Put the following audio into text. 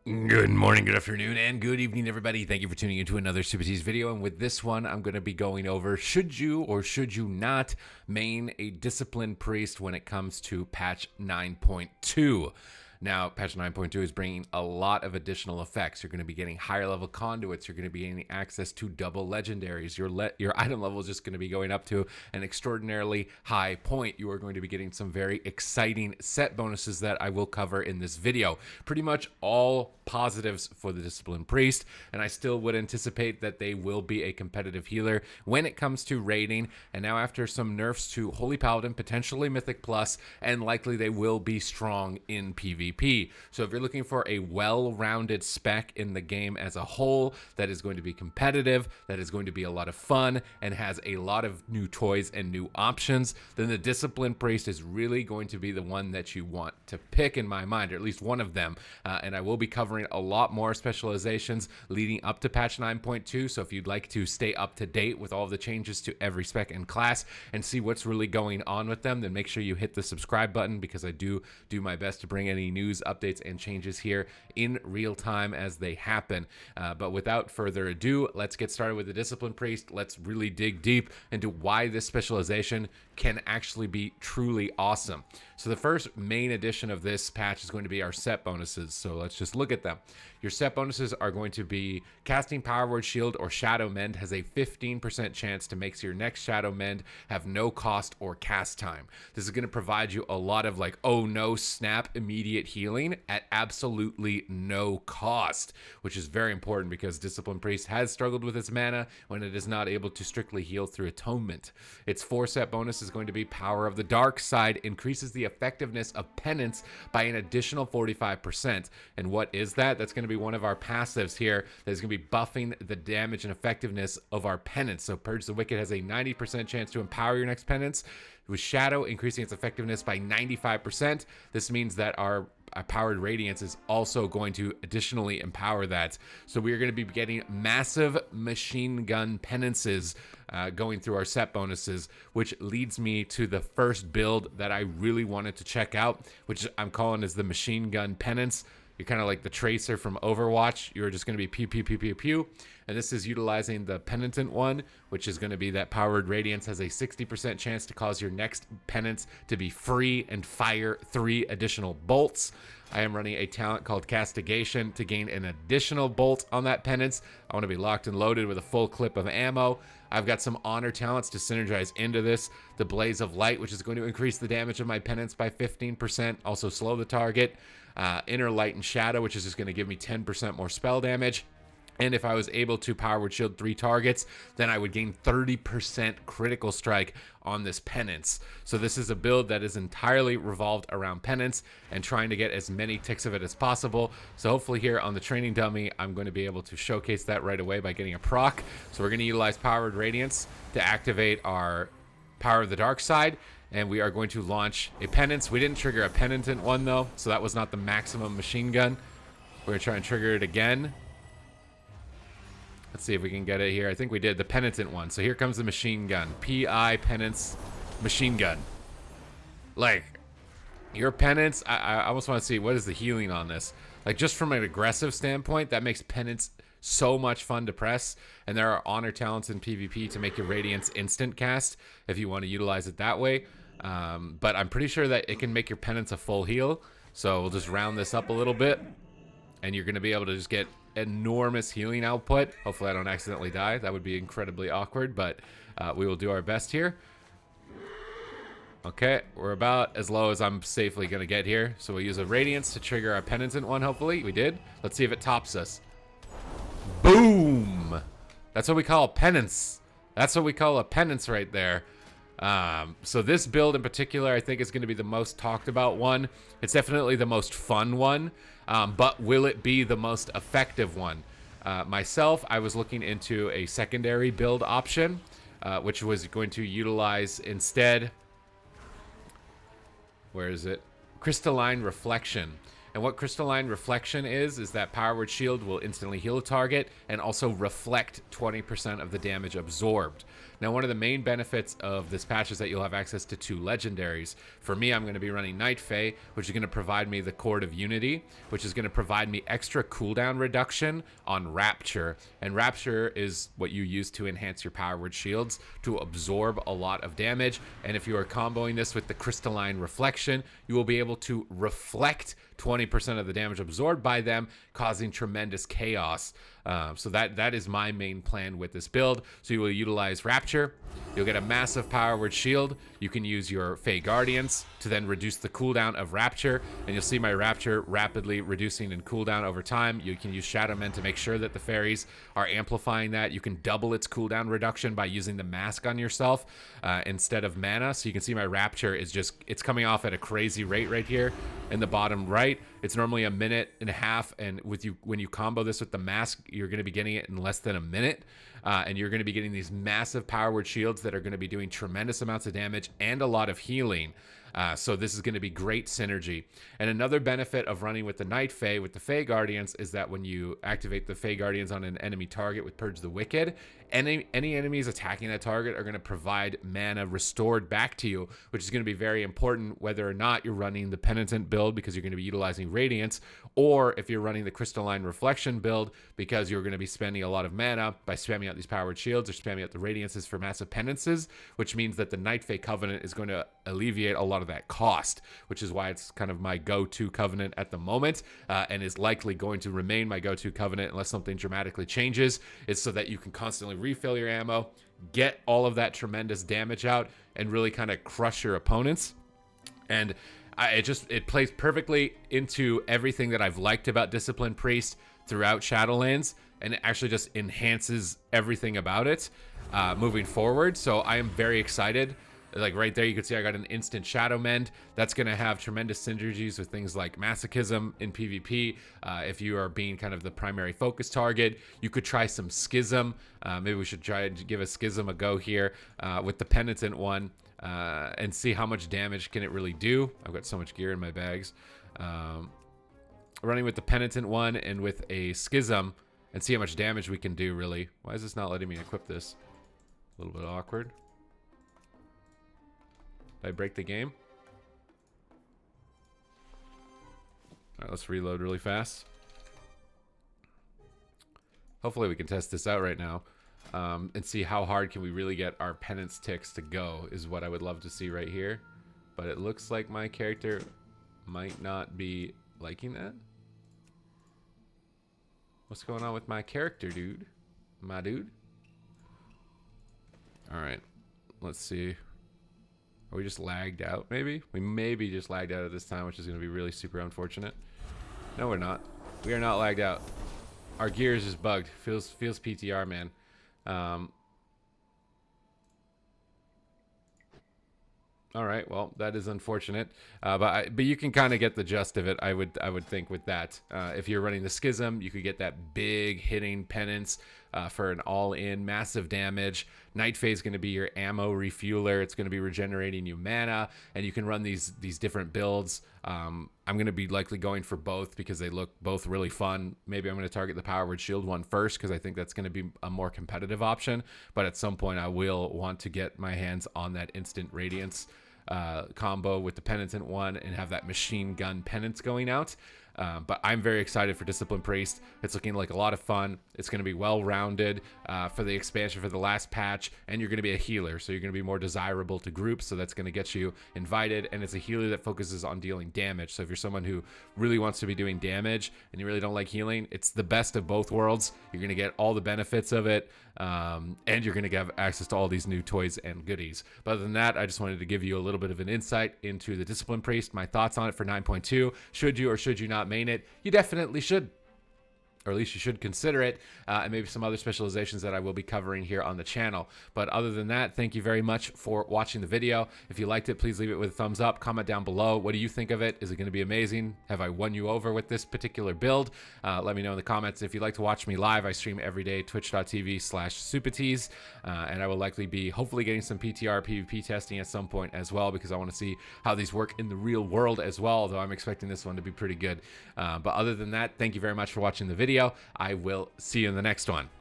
Good morning, good afternoon, and good evening, everybody. Thank you for tuning into another Supatease video. And with this one, I'm going to be going over should you or should you not main a Disciplined Priest when it comes to patch 9.2. Now, patch 9.2 is bringing a lot of additional effects. You're going to be getting higher level conduits. You're going to be getting access to double legendaries. Your item level is just going to be going up to an extraordinarily high point. You are going to be getting some very exciting set bonuses that I will cover in this video. Pretty much all positives for the Disciplined Priest, and I still would anticipate that they will be a competitive healer when it comes to raiding. And now after some nerfs to Holy Paladin, potentially Mythic Plus, and likely they will be strong in PvP. So if you're looking for a well-rounded spec in the game as a whole that is going to be competitive, that is going to be a lot of fun, and has a lot of new toys and new options, then the Disciplined Priest is really going to be the one that you want to pick in my mind, or at least one of them. And I will be covering a lot more specializations leading up to patch 9.2. So if you'd like to stay up to date with all of the changes to every spec and class and see what's really going on with them, then make sure you hit the subscribe button, because I do my best to bring any news, updates, and changes here in real time as they happen. But without further ado, let's get started with the Disciplined Priest. Let's really dig deep into why this specialization can actually be truly awesome. So the first main addition of this patch is going to be our set bonuses. So let's just look at them. Your set bonuses are going to be casting Power Word Shield or Shadow Mend has a 15% chance to make your next Shadow Mend have no cost or cast time. This is going to provide you a lot of like, oh no, snap, immediate healing at absolutely no cost, which is very important because Disciplined Priest has struggled with its mana when it is not able to strictly heal through Atonement. Its 4 set bonus is going to be Power of the Dark Side, increases the effectiveness of Penance by an additional 45%. And what is that? That's going to be one of our passives here that is going to be buffing the damage and effectiveness of our Penance. So Purge the Wicked has a 90% chance to empower your next Penance, with Shadow increasing its effectiveness by 95%. This means that our Powered Radiance is also going to additionally empower that. So we are going to be getting massive machine gun penances going through our set bonuses, which leads me to the first build that I really wanted to check out, which I'm calling as the Machine Gun Penance. You're kind of like the Tracer from Overwatch. You're just going to be pew, pew, pew, pew, pew. And this is utilizing the Penitent one, which is going to be that Powered Radiance has a 60% chance to cause your next Penance to be free and fire 3 additional bolts. I am running a talent called Castigation to gain an additional bolt on that Penance. I want to be locked and loaded with a full clip of ammo. I've got some honor talents to synergize into this. The Blaze of Light, which is going to increase the damage of my Penance by 15%, also slow the target. Inner Light and Shadow, which is just going to give me 10% more spell damage. And if I was able to Power Word Shield 3 targets, then I would gain 30% critical strike on this Penance. So this is a build that is entirely revolved around Penance and trying to get as many ticks of it as possible. So hopefully here on the training dummy, I'm going to be able to showcase that right away by getting a proc. So we're going to utilize Powered Radiance to activate our Power of the Dark Side. And we are going to launch a Penance. We didn't trigger a Penitent one though, so that was not the maximum machine gun. We're going to try and trigger it again. Let's see if we can get it here. I think we did the Penitent one. So here comes the machine gun. PI Penance Machine Gun. Like, your Penance, I almost want to see what is the healing on this. Like, just from an aggressive standpoint, that makes Penance so much fun to press. And there are honor talents in PvP to make your Radiance instant cast if you want to utilize it that way. But I'm pretty sure that it can make your Penance a full heal. So we'll just round this up a little bit. And you're going to be able to just get enormous healing output. Hopefully I don't accidentally die. That would be incredibly awkward, but we will do our best here. Okay, we're about as low as I'm safely going to get here. So we'll use a Radiance to trigger our Penitent one, hopefully. We did. Let's see if it tops us. Boom! That's what we call a Penance. That's what we call a Penance right there. So this build in particular, I think is going to be the most talked about one. It's definitely the most fun one, but will it be the most effective one? Myself, I was looking into a secondary build option, which was going to utilize instead, where is it? Crystalline Reflection. And what Crystalline Reflection is that Power Word Shield will instantly heal a target and also reflect 20% of the damage absorbed. Now, one of the main benefits of this patch is that you'll have access to 2 Legendaries. For me, I'm going to be running Night Fae, which is going to provide me the Chord of Unity, which is going to provide me extra cooldown reduction on Rapture. And Rapture is what you use to enhance your Power Word Shields to absorb a lot of damage. And if you are comboing this with the Crystalline Reflection, you will be able to reflect 20% of the damage absorbed by them, causing tremendous chaos. So that is my main plan with this build. So you will utilize Rapture. You'll get a massive Power Word Shield. You can use your Fey Guardians to then reduce the cooldown of Rapture, and you'll see my Rapture rapidly reducing in cooldown over time. You can use Shadowmen to make sure that the fairies are amplifying that. You can double its cooldown reduction by using the mask on yourself instead of mana. So you can see my Rapture is it's coming off at a crazy rate right here in the bottom right. It's normally a minute and a half, and when you combo this with the mask, you're going to be getting it in less than a minute. And you're going to be getting these massive Power Word Shields that are going to be doing tremendous amounts of damage and a lot of healing. So this is going to be great synergy. And another benefit of running with the Night Fae, with the Fey Guardians, is that when you activate the Fey Guardians on an enemy target with Purge the Wicked, any enemies attacking that target are going to provide mana restored back to you, which is going to be very important whether or not you're running the Penitent build because you're going to be utilizing Radiance, or if you're running the Crystalline Reflection build because you're going to be spending a lot of mana by spamming out these Power Word Shields or spamming out the Radiances for massive penances, which means that the Night Fae Covenant is going to alleviate a lot of that cost, which is why it's kind of my go-to covenant at the moment, and is likely going to remain my go-to covenant unless something dramatically changes. It's so that you can constantly refill your ammo, get all of that tremendous damage out, and really kind of crush your opponents. And it plays perfectly into everything that I've liked about Discipline Priest throughout Shadowlands, and it actually just enhances everything about it moving forward. So I am very excited. Like right there, you can see I got an instant Shadow Mend. That's going to have tremendous synergies with things like Masochism in PvP. If you are being kind of the primary focus target, you could try some Schism. Maybe we should try and give a Schism a go here with the Penitent one and see how much damage can it really do. I've got so much gear in my bags. Running with the Penitent one and with a Schism and see how much damage we can do, really. Why is this not letting me equip this? A little bit awkward. Did I break the game? Alright, let's reload really fast. Hopefully we can test this out right now and see how hard can we really get our penance ticks to go is what I would love to see right here. But it looks like my character might not be liking that. What's going on with my character, dude? My dude? Alright, let's see. Are we just lagged out, maybe? We maybe just lagged out at this time, which is going to be really super unfortunate. No, we're not. We are not lagged out. Our gear is just bugged. Feels PTR, man. All right, well, that is unfortunate, but you can kind of get the gist of it. I would think with that, if you're running the Schism, you could get that big hitting penance for an all-in massive damage. Night Fae is going to be your ammo refueler. It's going to be regenerating you mana, and you can run these different builds. I'm going to be likely going for both because they look both really fun. Maybe I'm going to target the Power Word Shield one first because I think that's going to be a more competitive option. But at some point, I will want to get my hands on that instant Radiance combo with the Penitent one and have that Machine Gun Penance going out. But I'm very excited for Discipline Priest. It's looking like a lot of fun. It's going to be well-rounded for the expansion for the last patch, and you're going to be a healer, so you're going to be more desirable to groups, so that's going to get you invited, and it's a healer that focuses on dealing damage. So if you're someone who really wants to be doing damage and you really don't like healing, it's the best of both worlds. You're going to get all the benefits of it, and you're going to have access to all these new toys and goodies. But other than that, I just wanted to give you a little bit of an insight into the Discipline Priest, my thoughts on it for 9.2. Should you or should you not main it? You definitely should. or at least you should consider it, and maybe some other specializations that I will be covering here on the channel. But other than that, thank you very much for watching the video. If you liked it, please leave it with a thumbs up. Comment down below. What do you think of it? Is it going to be amazing? Have I won you over with this particular build? Let me know in the comments. If you'd like to watch me live, I stream every day, twitch.tv/Supatease, and I will likely be hopefully getting some PTR PvP testing at some point as well, because I want to see how these work in the real world as well, although I'm expecting this one to be pretty good. But other than that, thank you very much for watching the video. I will see you in the next one.